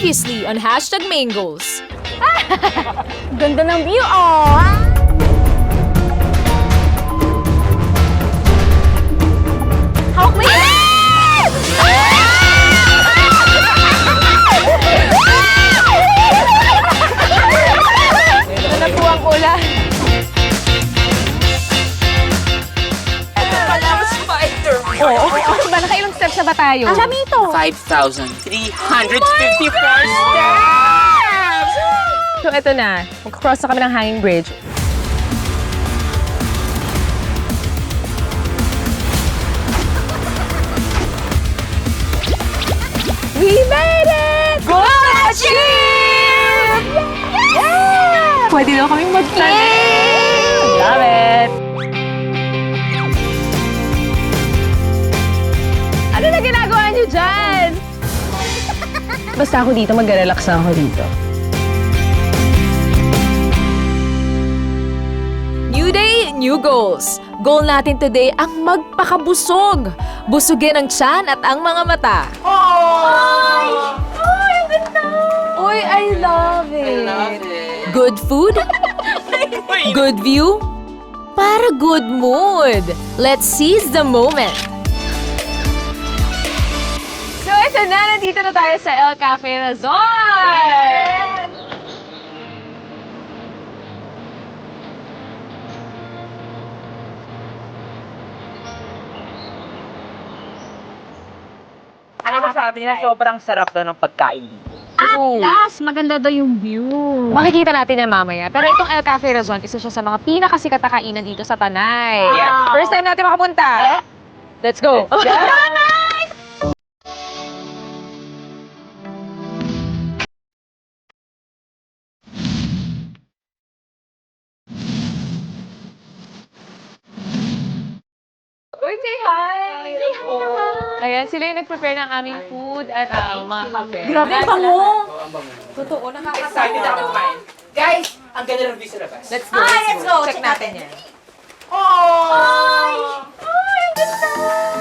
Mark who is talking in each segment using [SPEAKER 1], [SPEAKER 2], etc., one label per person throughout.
[SPEAKER 1] Previously on #Mangles.
[SPEAKER 2] Ganda ng view, oh! Hawak mo yan! Ito na po ang ulan.
[SPEAKER 3] Ito pala ang spider.
[SPEAKER 2] Oo. Ba, nakailang steps na ba tayo? Ang dami ito.
[SPEAKER 3] 5,354 steps!
[SPEAKER 2] So, ito na. Mag-cross na kami ng hanging bridge. We made it! Goal achieved! Yeah! Pwede na kaming mag-tanim! Love it! Ano na ginagawa niyo dyan? Basta ako dito, mag-relax na ako dito.
[SPEAKER 1] New day, new goals. Goal natin today ang magpakabusog. Busugin ang tiyan at ang mga mata.
[SPEAKER 2] Ay! Ay, ang ganda! Uy, I love it!
[SPEAKER 1] Good food, good view, para good mood. Let's seize the moment.
[SPEAKER 2] So, ito na. Nandito na tayo sa El Cafe Resort!
[SPEAKER 3] Ano masabi nila? Sobrang sarap daw ng pagkain dito.
[SPEAKER 2] Last, maganda daw yung view. Makikita natin yan mamaya. Pero itong El Cafe Resort, isa siya sa mga pinakasikat na kainan dito sa Tanay.
[SPEAKER 3] Yeah.
[SPEAKER 2] First time natin makapunta. Let's go! Uy, say hi! Ayan, sila yung nag-prepare ng aming food at mga kape.
[SPEAKER 1] Grabe, ang bango.
[SPEAKER 2] Totoo,
[SPEAKER 3] Excited ako kumain. Guys, ang ganda ng view sa labas.
[SPEAKER 2] Let's go, let's go. Check natin yan.
[SPEAKER 3] Oh!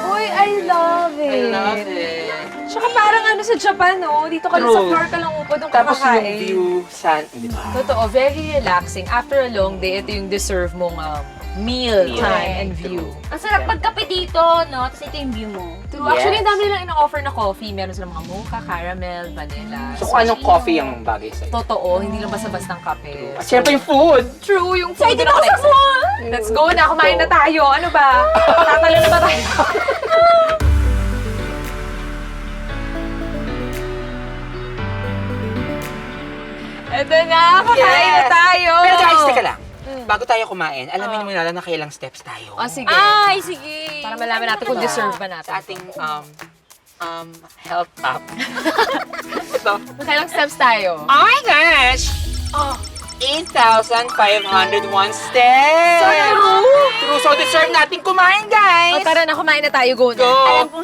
[SPEAKER 2] Uy, I love
[SPEAKER 3] I
[SPEAKER 2] it.
[SPEAKER 3] love it.
[SPEAKER 2] Tsaka parang ano sa Japan, no? Dito ka lang sa
[SPEAKER 3] True.
[SPEAKER 2] floor ka lang upo, doon
[SPEAKER 3] Tapos yung
[SPEAKER 2] kumakain.
[SPEAKER 3] view, sun, di ba?
[SPEAKER 1] Totoo, very relaxing. After a long day, ito yung deserve mong meal time and view.
[SPEAKER 4] Ang sarap magkape dito, no? Tapos ito yung view mo.
[SPEAKER 1] True. Actually, ang dami nilang ino-offer na coffee. Meron silang mga mocha, caramel, vanilla.
[SPEAKER 3] So kung anong coffee ang bagay sa'yo?
[SPEAKER 1] Totoo, hindi lang basta-bastang kape.
[SPEAKER 3] At syempre yung food.
[SPEAKER 1] True, yung food na ako sa Let's go na, kumain na tayo. Ano ba? Tatalo na ba tayo? Ito na, kakain na tayo.
[SPEAKER 3] Pero guys, teka lang. Bago tayo kumain, alamin mo na lang na kailang steps tayo.
[SPEAKER 1] Oh, sige.
[SPEAKER 4] Ay, sige.
[SPEAKER 1] Para malaman natin kung deserve ba natin.
[SPEAKER 3] Sa ating health up. Ito.
[SPEAKER 1] Nakailang steps tayo.
[SPEAKER 3] Oh my gosh! 8,501 steps! True, so deserve natin kumain,
[SPEAKER 1] O
[SPEAKER 3] guys!
[SPEAKER 1] tara na, kumain na tayo. Go na.
[SPEAKER 3] Go!
[SPEAKER 4] Alam kong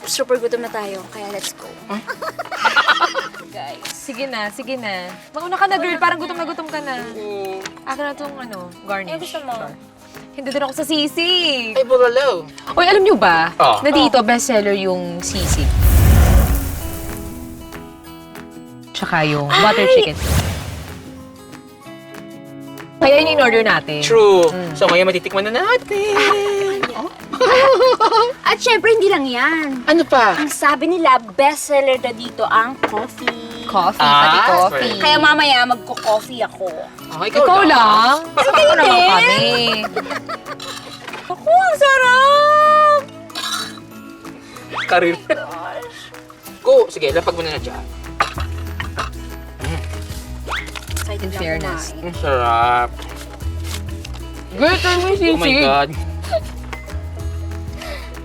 [SPEAKER 4] super gutom na tayo. Kaya let's go.
[SPEAKER 1] Guys, sige na, sige na. Mauna ka na, girl. Parang gutom ka na. Akin na itong garnish.
[SPEAKER 4] Eh, gusto mo?
[SPEAKER 1] Sure. Hindi din ako sa sisig.
[SPEAKER 3] Ay, bulalo.
[SPEAKER 1] Uy, alam nyo ba,
[SPEAKER 3] Oh.
[SPEAKER 1] na dito, bestseller yung sisig. Tsaka yung butter chicken. Kaya yun yung in-order natin.
[SPEAKER 3] True. So ngayon matitikman na natin.
[SPEAKER 4] At syempre, hindi lang yan.
[SPEAKER 3] Ano pa?
[SPEAKER 4] Ang sabi nila, bestseller na dito ang coffee.
[SPEAKER 1] Coffee,
[SPEAKER 3] Ah,
[SPEAKER 1] pati
[SPEAKER 3] that's
[SPEAKER 1] coffee.
[SPEAKER 4] Kaya mamaya, magko-coffee ako.
[SPEAKER 3] Oh,
[SPEAKER 1] Ikaw lang? Ikaw naman kami.
[SPEAKER 4] Ako, ang sarap!
[SPEAKER 3] Karir. Go. Sige, lapag mo na dyan.
[SPEAKER 4] Excited
[SPEAKER 1] In
[SPEAKER 4] na
[SPEAKER 1] fairness.
[SPEAKER 4] kumain.
[SPEAKER 3] Ang sarap.
[SPEAKER 1] Girl, try mo yung
[SPEAKER 3] Oh my
[SPEAKER 1] sisig.
[SPEAKER 3] God.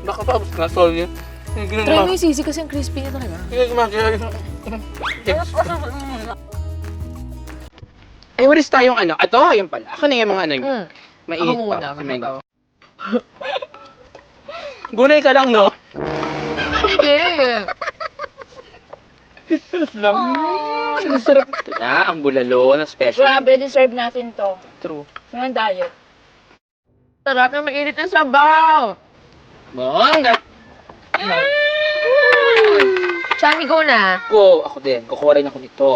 [SPEAKER 3] Baka pa, nasol yun.
[SPEAKER 1] Try mo yung sisig kasi ang crispy niya talaga.
[SPEAKER 3] Ay, walis tayong ano. Ito, ayun pala. Ako na yung mga ano yung mainit
[SPEAKER 1] Ako muna.
[SPEAKER 3] pa. May Gunay ka lang, no?
[SPEAKER 1] Hindi.
[SPEAKER 3] Ang sarap. Ito na, ang bulalo na special.
[SPEAKER 4] Grabe, deserve natin to.
[SPEAKER 3] True.
[SPEAKER 4] Mga diet.
[SPEAKER 1] Sarap na mainit na sabaw.
[SPEAKER 3] Bongga.
[SPEAKER 2] Chami, go na.
[SPEAKER 3] Go, ako din. Kukuha rin ako nito.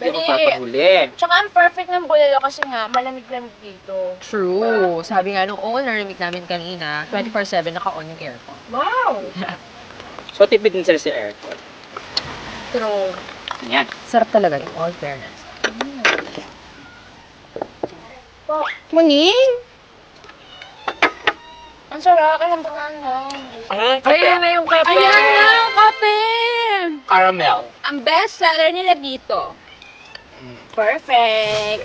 [SPEAKER 3] Hindi ako papahuli.
[SPEAKER 4] Tsaka ang perfect ng bulalo kasi nga, malamig-lamig dito.
[SPEAKER 2] True. Sabi nga nung owner, narinig namin kanina, 24/7 naka-on yung aircon.
[SPEAKER 4] Wow!
[SPEAKER 3] So, tipid din sila sa aircon.
[SPEAKER 4] True.
[SPEAKER 3] Yan.
[SPEAKER 2] Sarap talaga yung all fairness.
[SPEAKER 4] Muning! Ang sarap, alam ba nga?
[SPEAKER 2] Ayan na yung kape!
[SPEAKER 4] Ayan na, kape!
[SPEAKER 3] Caramel.
[SPEAKER 4] Ang best seller nila dito. Perfect!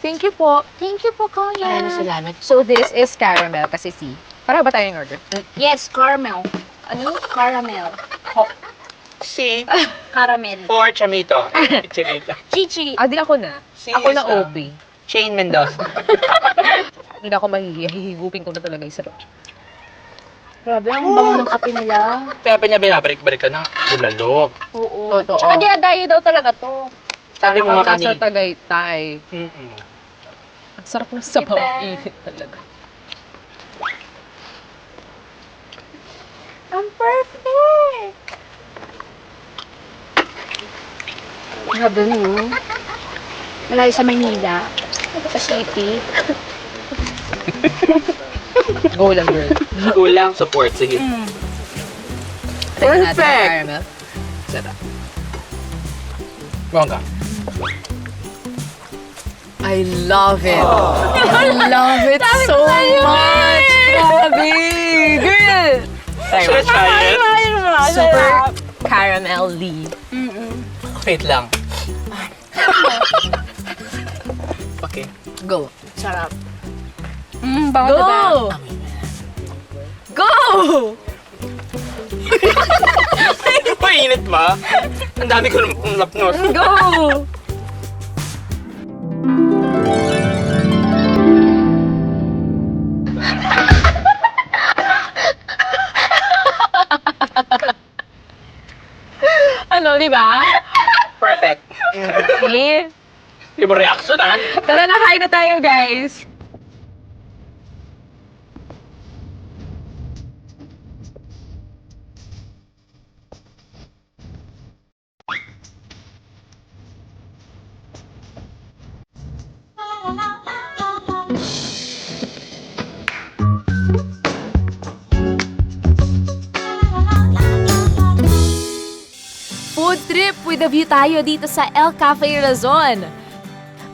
[SPEAKER 2] Thank you po. Thank you po, Kuya.
[SPEAKER 3] salamat.
[SPEAKER 2] So, this is caramel kasi see. Para ba tayong order?
[SPEAKER 4] Yes, caramel. Ano? Caramel.
[SPEAKER 3] Si
[SPEAKER 4] Caramel.
[SPEAKER 3] or Chamito. Chamito.
[SPEAKER 4] Chichi.
[SPEAKER 2] Di ako na.
[SPEAKER 3] Si
[SPEAKER 2] Ako na
[SPEAKER 3] isa.
[SPEAKER 2] OB.
[SPEAKER 3] Shane Mendoza.
[SPEAKER 2] Hindi na ako mahihiya. Hihigupin ko na talaga yung sarap.
[SPEAKER 4] Grabe, ang bango ng kape nila.
[SPEAKER 3] Kaya pa niya binabalik-balik ka na. Bulalo.
[SPEAKER 4] Oo.
[SPEAKER 2] Totoo.
[SPEAKER 4] Tsaka dinadayo daw talaga to.
[SPEAKER 3] Sabi mo nga
[SPEAKER 2] Sa
[SPEAKER 3] kanina.
[SPEAKER 2] Tagaytay. Ang sarap ng sabaw.
[SPEAKER 4] Diba?
[SPEAKER 2] Init talaga.
[SPEAKER 4] Ang perfect! Grabe no? Malayo sa Maynila. Sa city.
[SPEAKER 2] Go lang, girl.
[SPEAKER 3] Kulang support. Sige.
[SPEAKER 2] Tingnan natin ang caramel. Sarap.
[SPEAKER 3] Bongga.
[SPEAKER 2] I love it. I love it so much. Grabe. Girl.
[SPEAKER 3] Should I try it?
[SPEAKER 2] Super caramel-y.
[SPEAKER 3] Wait lang. Okay.
[SPEAKER 2] Go.
[SPEAKER 4] Sarap. Bango diba?
[SPEAKER 2] Go!
[SPEAKER 3] Mainit ba? Ang dami ko ng lapnos.
[SPEAKER 2] Go! Ano, di ba?
[SPEAKER 3] Perfect.
[SPEAKER 2] Okay.
[SPEAKER 3] Iba reaction ah.
[SPEAKER 2] Tara na, kain na tayo, guys.
[SPEAKER 1] Food trip with a view tayo dito sa El Cafe Razon.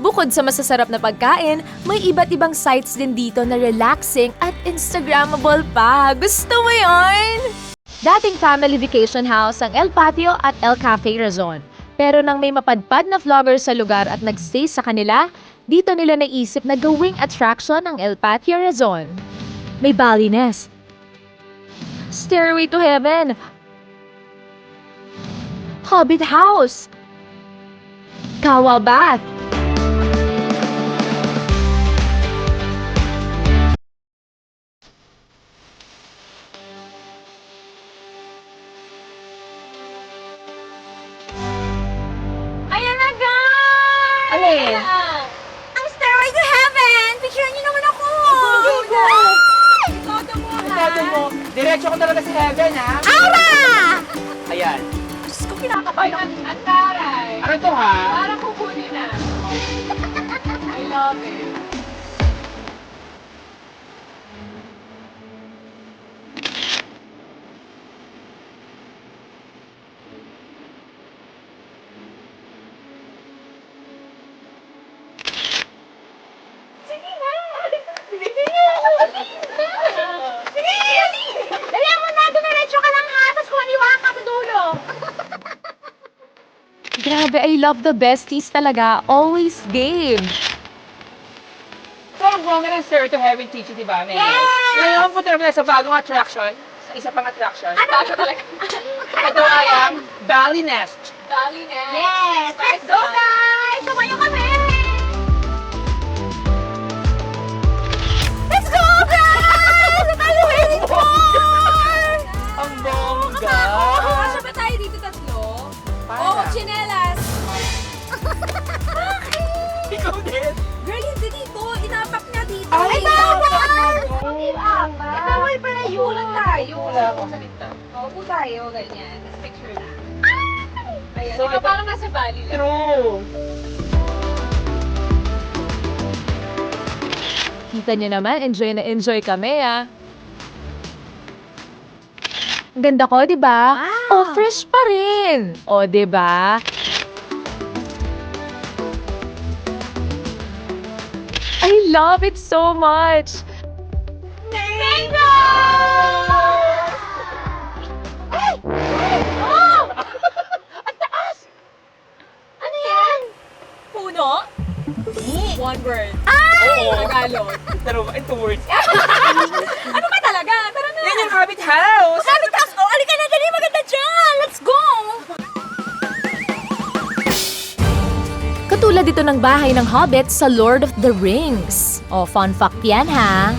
[SPEAKER 1] Bukod sa masasarap na pagkain, may iba't ibang sites din dito na relaxing at Instagrammable pa. Gusto mo yon? Dating family vacation house ang El Patio at El Cafe Razon. Pero nang may mapadpad na vlogger sa lugar at nagstay sa kanila, dito nila naisip na gawing attraction ang El Patio Razon. May Bali Nest, Stairway to Heaven, Hobbit House, Kawa Bath,
[SPEAKER 4] Ayan na, guys!
[SPEAKER 2] Ano eh?
[SPEAKER 4] Ang Stairway to Heaven! Picture niyo naman ako! Todo mo,
[SPEAKER 3] Sabi mo, diretso ko talaga sa heaven ha.
[SPEAKER 4] Aura!
[SPEAKER 3] Ayan.
[SPEAKER 4] Diyos ko, kinakabayan. Ang taray!
[SPEAKER 3] Ano to ha?
[SPEAKER 4] Parang kukunin na. I love it. Sige na! Dali mo na, dumiretso ka lang ha, tapos kumaliwa ka sa dulo.
[SPEAKER 1] Grabe, I love the besties talaga. Always game.
[SPEAKER 3] So, ang bongga ng Stairway to Heaven teacher, di ba? Yes! Ngayon, punta naman sa bagong attraction. Sa isa pang attraction.
[SPEAKER 4] Ano talaga?
[SPEAKER 3] Ito ay ang Bali Nest.
[SPEAKER 4] Yes! Let's go, guys! Tumayo kami! Let's go, guys! Ang tayo waiting for!
[SPEAKER 3] Ang bongga!
[SPEAKER 4] Kasya ba tayo dito tatlo? Oo, chinelas!
[SPEAKER 3] Ikaw din.
[SPEAKER 4] Girl, hindi dito. Inapak niya dito.
[SPEAKER 3] Ay,
[SPEAKER 4] bawal! Bawal pala yun. Tayo.
[SPEAKER 3] Wala ako sa lista.
[SPEAKER 4] Upo tayo, ganyan.
[SPEAKER 3] So,
[SPEAKER 2] Parang nasa Bali lang.
[SPEAKER 3] true.
[SPEAKER 1] Kita niyo naman, enjoy na enjoy kami ah. Ang ganda ko, di ba? Oh, fresh pa rin. Oh, di ba? I love it so much.
[SPEAKER 2] Mango!
[SPEAKER 1] Ano yan? Puno?
[SPEAKER 2] One word.
[SPEAKER 3] Oo.
[SPEAKER 2] Tagalog.
[SPEAKER 3] Pero, in 2 words.
[SPEAKER 2] Ano ba talaga? Tara na.
[SPEAKER 3] Yan yung Habit House.
[SPEAKER 4] Sabi ka, oh, alika na, dali, maganda dyan. Let's go!
[SPEAKER 1] Katulad ito ng bahay ng Hobbit sa Lord of the Rings. Oh, fun fact yan ha.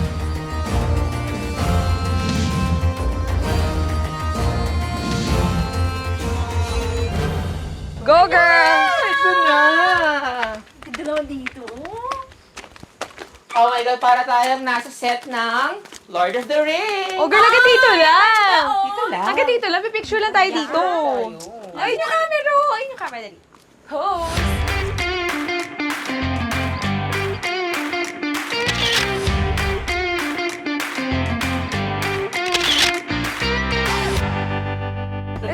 [SPEAKER 2] Go, girl!
[SPEAKER 3] Ito na.
[SPEAKER 4] Ganda naman dito.
[SPEAKER 3] Oh my God, para tayong nasa set ng Lord of the Rings.
[SPEAKER 2] Oh, girl, hanggang dito lang.
[SPEAKER 3] Dito lang.
[SPEAKER 2] Hanggang dito lang. Pipicture lang tayo dito. Ayun yung camera. Ayun yung camera. Dali. Pose.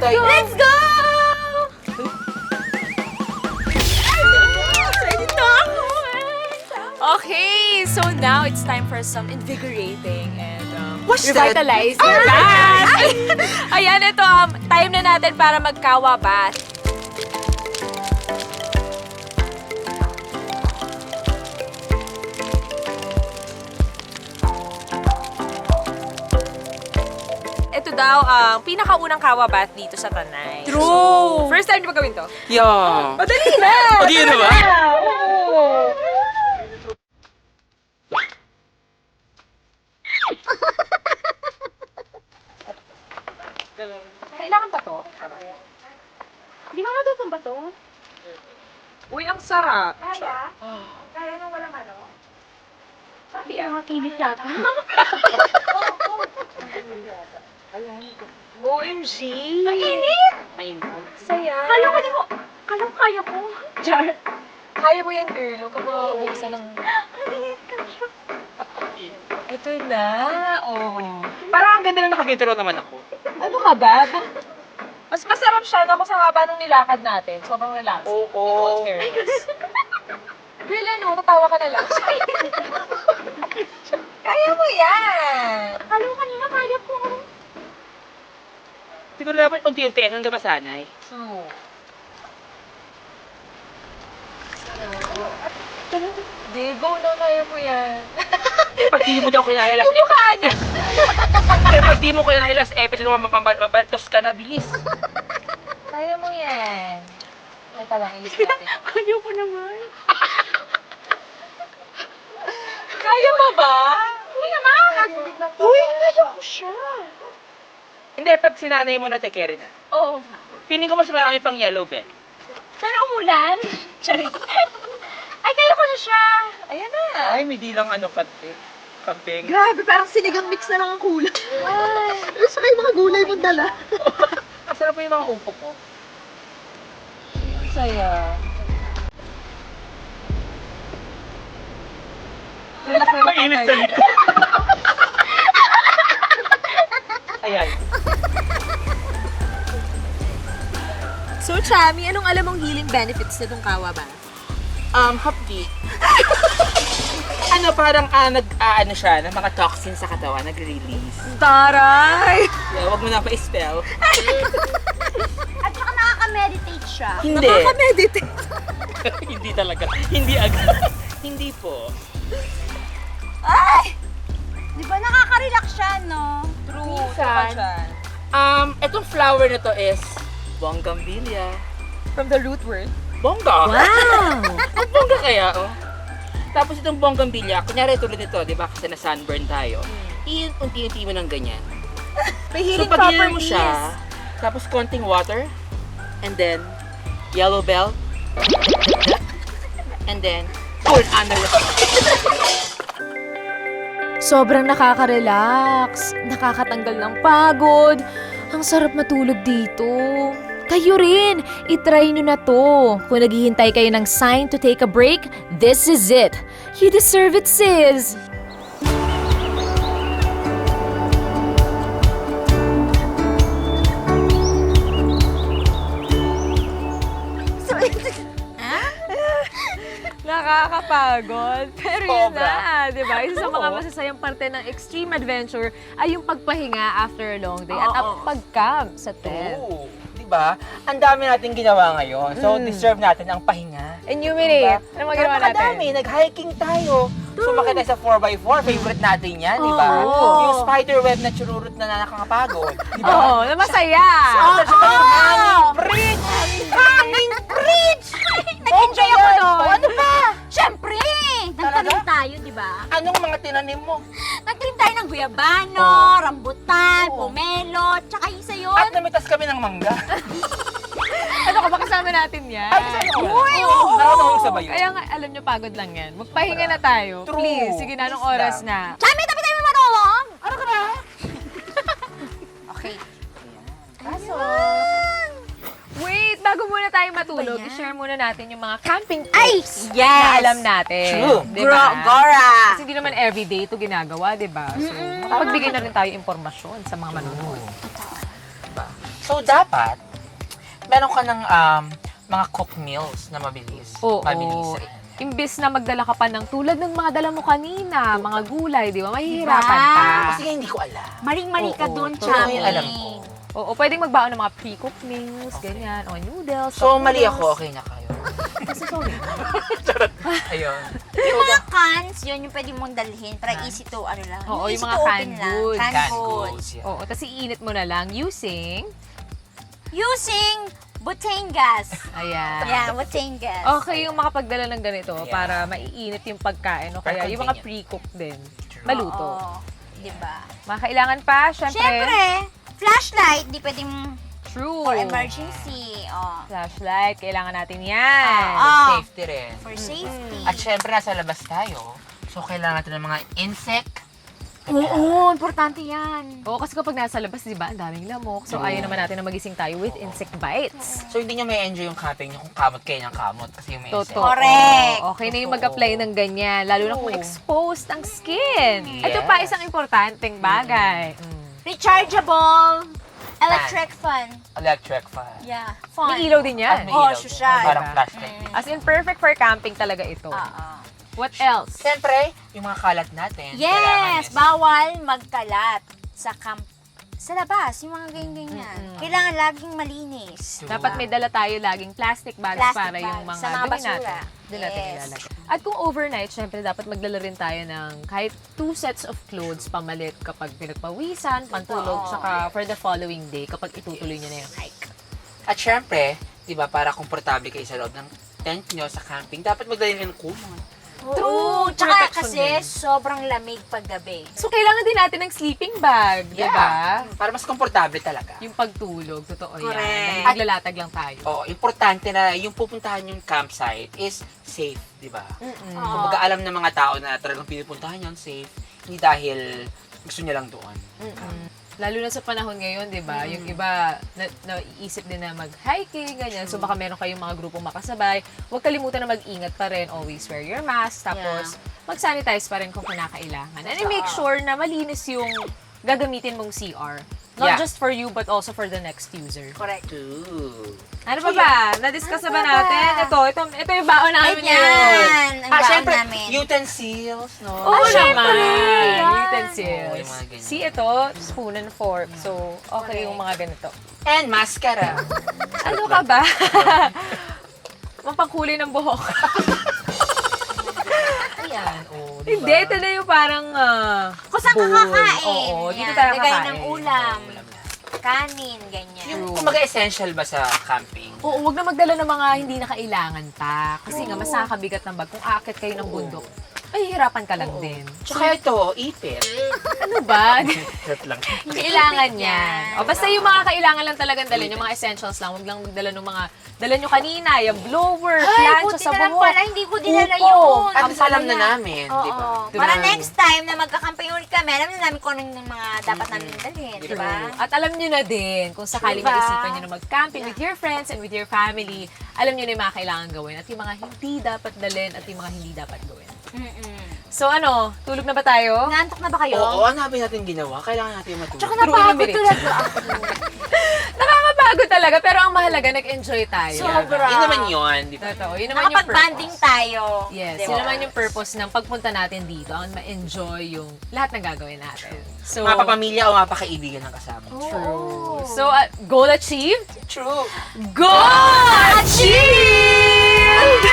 [SPEAKER 3] Let's go!
[SPEAKER 4] Let's go!
[SPEAKER 1] Okay, so now it's time for some invigorating and
[SPEAKER 3] What's that?
[SPEAKER 1] revitalize your bath. Ayan, ito, time na natin para magkawa bath. Ito daw ang pinakaunang kawa bath dito sa Tanay.
[SPEAKER 3] True.
[SPEAKER 1] First time niyo ba gawin to?
[SPEAKER 3] Yeah.
[SPEAKER 2] Madali na!
[SPEAKER 3] Pag yun na ba?
[SPEAKER 2] Kailangan ba to? Hindi mo natutong ba to?
[SPEAKER 3] Uy, ang sarap.
[SPEAKER 2] Kaya? Kaya nung walang ano? Sabi ang kilit yata.
[SPEAKER 3] OMG!
[SPEAKER 2] Ang init!
[SPEAKER 3] Ayun.
[SPEAKER 2] Saya. Kala ko di mo. Kala ko kaya ko. Char. Kaya mo yan, girl. Huwag ka maubusan ng... Ito na. Oh.
[SPEAKER 3] Parang ang ganda na nakagintro naman ako.
[SPEAKER 2] Ano ka ba? Mas masarap siya na kung sa haba nung nilakad natin. Sobrang relax.
[SPEAKER 3] Oo.
[SPEAKER 2] Girl, ano? Tatawa ka na lang. Kaya mo yan. Kala ko kanina kaya ko.
[SPEAKER 3] Siguro dapat unti-unti hanggang masanay.
[SPEAKER 2] So. Di, go na, kaya mo yan.
[SPEAKER 3] Pag di mo daw kinaya last
[SPEAKER 2] Yung mukha niya.
[SPEAKER 3] pag di mo kinaya last episode naman mabaltos ka na, bilis.
[SPEAKER 2] Kaya mo yan. Ito lang, ilis natin.
[SPEAKER 3] Kaya po naman.
[SPEAKER 2] Kaya mo ba? Hindi naman.
[SPEAKER 3] Uy, kaya ko siya. Hindi, pag sinanay mo na tekere na.
[SPEAKER 2] Oo.
[SPEAKER 3] Feeling ko mas marami pang yellow bed.
[SPEAKER 2] Pero umulan. Charit. Ay, kaya ko na siya. Ayan na.
[SPEAKER 3] Ay, may di lang ano pati. Kamping.
[SPEAKER 4] Grabe, parang sinigang mix na lang ang kulay. Saka yung mga gulay mong dala.
[SPEAKER 3] Ang sarap po yung mga upo ko.
[SPEAKER 2] Saya.
[SPEAKER 3] Mainit sa likod. Ayan.
[SPEAKER 4] So, Chami, anong alam mong healing benefits nitong kawa ba?
[SPEAKER 3] Hapdi. Ano, parang ano siya, ng mga toxins sa katawan, nag-release.
[SPEAKER 4] Taray!
[SPEAKER 3] Yeah, wag mo na pa-spell.
[SPEAKER 4] At saka nakaka-meditate siya.
[SPEAKER 3] Hindi.
[SPEAKER 4] Nakaka-meditate.
[SPEAKER 3] Hindi talaga. Hindi agad. Hindi po.
[SPEAKER 4] Ay! Di ba nakaka-relax siya, no?
[SPEAKER 2] True.
[SPEAKER 3] Minsan. Itong flower na to is Bougainvillea.
[SPEAKER 2] From the root word.
[SPEAKER 3] Bongga!
[SPEAKER 4] Wow!
[SPEAKER 3] Bongga kaya, oh. Tapos itong Bougainvillea, kunyari tulad nito, di ba? Kasi na-sunburn tayo. Unti-unti mo ng ganyan.
[SPEAKER 4] May
[SPEAKER 3] So
[SPEAKER 4] healing
[SPEAKER 3] pag mo
[SPEAKER 4] properties.
[SPEAKER 3] siya, tapos konting water, and then yellow bell, and then full analysis.
[SPEAKER 1] Sobrang nakaka-relax, nakakatanggal ng pagod. Ang sarap matulog dito. Kayo rin, itry nyo na to. Kung naghihintay kayo ng sign to take a break, this is it. You deserve it, sis.
[SPEAKER 2] Nakakapagod. Pero yun
[SPEAKER 3] Sobra.
[SPEAKER 2] na, di ba? Isa sa mga
[SPEAKER 3] Oo.
[SPEAKER 2] masasayang parte ng extreme adventure ay yung pagpahinga after a long day at
[SPEAKER 4] Oo.
[SPEAKER 2] ang pag-camp sa tent.
[SPEAKER 3] Oo. Diba? Ang dami natin ginawa ngayon. So, deserve natin ang pahinga.
[SPEAKER 2] Enumerate. Ano mga ginawa natin?
[SPEAKER 3] Napakadami. Nag-hiking tayo. Sumakit tayo sa 4x4. Favorite natin yan, di ba?
[SPEAKER 4] Oo.
[SPEAKER 3] Yung spider web na chururut na nakakapagod. Di ba?
[SPEAKER 2] Oo, na masaya.
[SPEAKER 3] After sa hanging bridge! Hanging bridge!
[SPEAKER 4] Nag-enjoy ako doon.
[SPEAKER 3] Ano pa?
[SPEAKER 4] Siyempre! Nagtanim
[SPEAKER 3] Talaga?
[SPEAKER 4] tayo, di ba?
[SPEAKER 3] Anong mga tinanim mo?
[SPEAKER 4] Nagtanim tayo ng guyabano, rambutan, pomelo, tsaka isa yun.
[SPEAKER 3] At namitas kami ng mangga.
[SPEAKER 2] Ano ka ba kasama natin yan?
[SPEAKER 3] Ay, saan ako?
[SPEAKER 4] Uy, oo.
[SPEAKER 3] Nakakahulog sa bayo.
[SPEAKER 2] Kaya nga, alam nyo, pagod lang yan. Magpahinga na tayo.
[SPEAKER 3] True.
[SPEAKER 2] Please, sige na, anong
[SPEAKER 3] Please
[SPEAKER 2] oras
[SPEAKER 3] lang.
[SPEAKER 2] na?
[SPEAKER 4] Chami, tapos tayo matulong!
[SPEAKER 3] Ano ka na?
[SPEAKER 4] Okay.
[SPEAKER 2] Wait, bago muna tayo matulog,
[SPEAKER 4] Ano ba yan?
[SPEAKER 2] i-share muna natin yung mga camping
[SPEAKER 4] Ay,
[SPEAKER 2] tips
[SPEAKER 4] yes!
[SPEAKER 2] na alam natin.
[SPEAKER 3] True.
[SPEAKER 2] Diba?
[SPEAKER 4] Gora!
[SPEAKER 2] Kasi hindi naman everyday ito ginagawa, di ba? So, makapagbigay na rin tayo impormasyon sa mga manonood.
[SPEAKER 3] Diba? So, dapat, meron ka ng mga cook meals na mabilis.
[SPEAKER 2] Oo.
[SPEAKER 3] Mabilis.
[SPEAKER 2] Imbis na magdala ka pa ng tulad ng mga dala mo kanina, mga gulay, di ba? Mahihirapan ka.
[SPEAKER 3] Kasi nga hindi ko alam.
[SPEAKER 4] Maring-mari ka
[SPEAKER 2] Oo,
[SPEAKER 4] doon,
[SPEAKER 2] totoo
[SPEAKER 4] Chami.
[SPEAKER 3] yung alam ko.
[SPEAKER 2] Oo, pwedeng magbaon ng mga pre-cooked meals, ganyan, o noodles.
[SPEAKER 3] So,
[SPEAKER 2] soft
[SPEAKER 3] mali
[SPEAKER 2] noodles.
[SPEAKER 3] ako. Okay na kayo.
[SPEAKER 2] Kasi sorry.
[SPEAKER 3] Ayun.
[SPEAKER 4] Yung mga cans, yun yung pwede mong dalhin para easy to, ano lang.
[SPEAKER 2] Oo, yung
[SPEAKER 4] easy
[SPEAKER 2] mga
[SPEAKER 4] to
[SPEAKER 2] canned
[SPEAKER 4] open lang.
[SPEAKER 2] goods.
[SPEAKER 4] Canned
[SPEAKER 3] Canned
[SPEAKER 4] goods.
[SPEAKER 3] goods. Yeah.
[SPEAKER 2] Oo, tapos iinit mo na lang using,
[SPEAKER 4] Using butane gas.
[SPEAKER 2] ayan.
[SPEAKER 4] Yeah, butane gas.
[SPEAKER 2] Okay yung makapagdala ng ganito
[SPEAKER 3] Yeah.
[SPEAKER 2] para maiinit yung pagkain o kaya
[SPEAKER 3] Very
[SPEAKER 2] yung mga
[SPEAKER 3] convenient.
[SPEAKER 2] pre-cooked din.
[SPEAKER 3] True.
[SPEAKER 2] Maluto.
[SPEAKER 4] Oo. Diba?
[SPEAKER 2] Mga kailangan pa, syempre,
[SPEAKER 4] Siyempre, flashlight, di pwedeng
[SPEAKER 2] true.
[SPEAKER 4] for emergency. Oh.
[SPEAKER 2] Flashlight, kailangan natin yan.
[SPEAKER 4] Ah.
[SPEAKER 3] Safety rin.
[SPEAKER 4] For safety.
[SPEAKER 3] At syempre, nasa labas tayo. So, kailangan natin ng mga insect.
[SPEAKER 4] Oo, importante yan.
[SPEAKER 2] Oo, kasi kapag nasa labas, di ba, ang daming lamok. So, ayaw naman natin na magising tayo with insect bites.
[SPEAKER 3] So, hindi nyo may enjoy yung camping nyo kung kamot kayo ng kamot. Kasi yung may insect.
[SPEAKER 2] Totoo.
[SPEAKER 4] Correct.
[SPEAKER 2] Okay na yung mag-apply ng ganyan, lalo na kung
[SPEAKER 3] Oo.
[SPEAKER 2] exposed ang skin. Ito
[SPEAKER 3] Yes.
[SPEAKER 2] pa, isang importanteng bagay.
[SPEAKER 4] Rechargeable electric fan.
[SPEAKER 3] Electric fan.
[SPEAKER 4] Yeah, fan.
[SPEAKER 2] May ilaw din yan.
[SPEAKER 3] At may
[SPEAKER 4] Oh,
[SPEAKER 3] ilaw din.
[SPEAKER 4] social.
[SPEAKER 3] Parang
[SPEAKER 2] Diba?
[SPEAKER 3] flashlight.
[SPEAKER 2] As in, perfect for camping talaga ito.
[SPEAKER 4] Oo.
[SPEAKER 2] What else?
[SPEAKER 3] Siyempre, yung mga kalat natin.
[SPEAKER 4] Yes,
[SPEAKER 3] kailangan is-
[SPEAKER 4] bawal magkalat sa sa labas, yung mga ganyan-ganyan. Kailangan laging malinis.
[SPEAKER 2] Dapat may dala tayo laging plastic bags
[SPEAKER 4] Plastic
[SPEAKER 2] para yung
[SPEAKER 4] bags
[SPEAKER 2] mga
[SPEAKER 4] sa mga
[SPEAKER 2] dumi
[SPEAKER 4] basura.
[SPEAKER 2] natin. Doon natin
[SPEAKER 4] Yes.
[SPEAKER 2] ilalagay. At kung overnight, syempre dapat magdala rin tayo ng kahit 2 sets of clothes pamalit kapag pinagpawisan, pantulog,
[SPEAKER 4] Totoo.
[SPEAKER 2] saka for the following day kapag itutuloy nyo na yung hike.
[SPEAKER 3] At syempre, di ba, para komportable kayo sa loob ng tent nyo sa camping, dapat magdala nyo ng kumot.
[SPEAKER 4] True. Tsaka
[SPEAKER 2] protection
[SPEAKER 4] kasi
[SPEAKER 2] din.
[SPEAKER 4] sobrang lamig paggabi.
[SPEAKER 2] So, kailangan din natin ng sleeping bag, di ba?
[SPEAKER 3] Para mas komportable talaga.
[SPEAKER 2] Yung pagtulog, totoo yan.
[SPEAKER 4] Correct.
[SPEAKER 2] Dahil naglalatag lang tayo.
[SPEAKER 3] Oo, importante na yung pupuntahan yung campsite is safe, di ba?
[SPEAKER 4] Oo.
[SPEAKER 3] Kumbaga alam ng mga tao na talagang pinupuntahan yun safe, hindi dahil gusto niya lang doon.
[SPEAKER 2] Lalo na sa panahon ngayon, di ba? Yung iba, naiisip din na mag-hiking, ganyan. So, baka meron kayong mga grupong makasabay. Huwag kalimutan na mag-ingat pa rin. Always wear your mask. Tapos, mag-sanitize pa rin kung kinakailangan. And make sure na malinis yung gagamitin mong CR. Not
[SPEAKER 3] Yeah.
[SPEAKER 2] just for you, but also for the next user.
[SPEAKER 4] Correct.
[SPEAKER 3] True.
[SPEAKER 2] Ano pa ba? Na-discuss na ba
[SPEAKER 4] Ano pa ba?
[SPEAKER 2] natin? Ito yung baon namin ngayon.
[SPEAKER 4] Ayan! Ang baon
[SPEAKER 3] syempre,
[SPEAKER 4] namin.
[SPEAKER 3] utensils, no?
[SPEAKER 2] Oo
[SPEAKER 4] syempre,
[SPEAKER 2] naman.
[SPEAKER 4] yan.
[SPEAKER 2] Utensils.
[SPEAKER 3] Oo, yung mga ganyan.
[SPEAKER 2] See, ito, spoon and fork. So, okay yung mga ganito.
[SPEAKER 3] And mascara.
[SPEAKER 2] Ano ka ba? Mapangkulay ng buhok.
[SPEAKER 3] Ayan, oh, diba?
[SPEAKER 2] Hindi, ito na yung parang
[SPEAKER 4] Kung saan
[SPEAKER 2] bowl.
[SPEAKER 4] kakain.
[SPEAKER 2] Oo, dito
[SPEAKER 4] Yan,
[SPEAKER 2] tayo
[SPEAKER 4] lagay
[SPEAKER 2] kakain.
[SPEAKER 4] ng ulam.
[SPEAKER 3] Ulam na.
[SPEAKER 4] Kanin, ganyan.
[SPEAKER 3] Yung kumbaga essential ba sa camping?
[SPEAKER 2] Oo, huwag na magdala ng mga hindi na kailangan pa. Kasi nga, mas nakakabigat ng bag. Kung aakit kayo ng bundok, ay, hirapan ka lang din.
[SPEAKER 3] Tsaka ito, ipit.
[SPEAKER 2] Ano ba?
[SPEAKER 3] Shot lang.
[SPEAKER 2] Kailangan yan. O, basta yung mga kailangan lang talagang dalhin, yung mga essentials lang. Huwag lang magdala ng mga, dala nyo kanina, yung blower,
[SPEAKER 4] Ay,
[SPEAKER 2] plancha
[SPEAKER 4] buti
[SPEAKER 2] sa
[SPEAKER 4] na lang
[SPEAKER 2] buhok.
[SPEAKER 4] pala, hindi ko dinala
[SPEAKER 2] Upo.
[SPEAKER 4] yun.
[SPEAKER 3] At least alam na namin,
[SPEAKER 4] Oo.
[SPEAKER 3] di ba?
[SPEAKER 4] Para
[SPEAKER 2] Diba?
[SPEAKER 4] next time na magkakampay ulit kami, alam na namin kung ano yung mga dapat namin dalhin, di ba?
[SPEAKER 2] At alam nyo na din, kung sakaling
[SPEAKER 4] Diba?
[SPEAKER 2] naisipan nyo na mag-camping with your friends and with your family, alam nyo na yung mga kailangan gawin at yung mga hindi dapat dalhin at yung mga hindi dapat gawin. So ano, tulog na ba tayo?
[SPEAKER 4] Naantok na ba kayo?
[SPEAKER 3] Oo, hanapin natin ginawa. Kailangan natin matulog.
[SPEAKER 4] Tsaka
[SPEAKER 2] True
[SPEAKER 4] napagod
[SPEAKER 2] limit.
[SPEAKER 4] talaga ako.
[SPEAKER 2] Nakakapagod talaga, pero ang mahalaga, nag-enjoy tayo.
[SPEAKER 4] Sobra.
[SPEAKER 3] Yun naman yun, di ba?
[SPEAKER 2] Totoo, yun naman yung
[SPEAKER 4] Nakapag-banding
[SPEAKER 2] purpose.
[SPEAKER 4] tayo.
[SPEAKER 2] Yes,
[SPEAKER 4] Di
[SPEAKER 2] yun
[SPEAKER 4] ba?
[SPEAKER 2] naman yung purpose ng pagpunta natin dito, ang ma-enjoy yung lahat ng gagawin natin. So,
[SPEAKER 3] Mapapamilya o mapakaibigan ng kasama.
[SPEAKER 2] true. So, goal achieved?
[SPEAKER 3] True.
[SPEAKER 2] Goal achieved!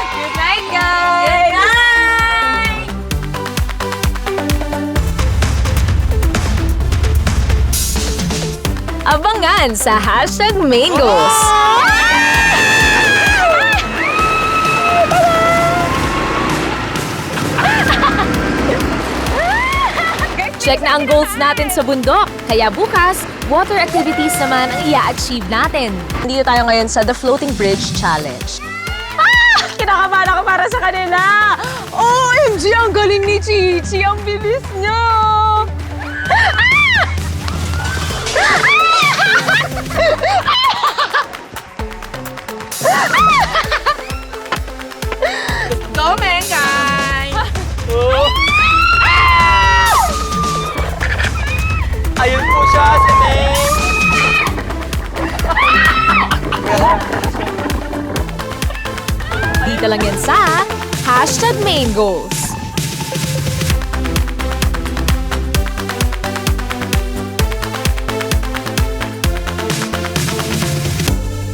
[SPEAKER 2] Good night, guys!
[SPEAKER 4] Good night!
[SPEAKER 1] Abangan sa #Mangos. Check na ang goals natin sa bundok. Kaya bukas, water activities naman ang i-achieve natin. Dito tayo ngayon sa The Floating Bridge Challenge. Kinakabahan ako para sa kanila! OMG! Ang galing ni Chichi! Ang bilis niya!
[SPEAKER 3] Go, Mengay! Ayun po siya, si Meng!
[SPEAKER 1] Dito lang yan sa #Main Goals.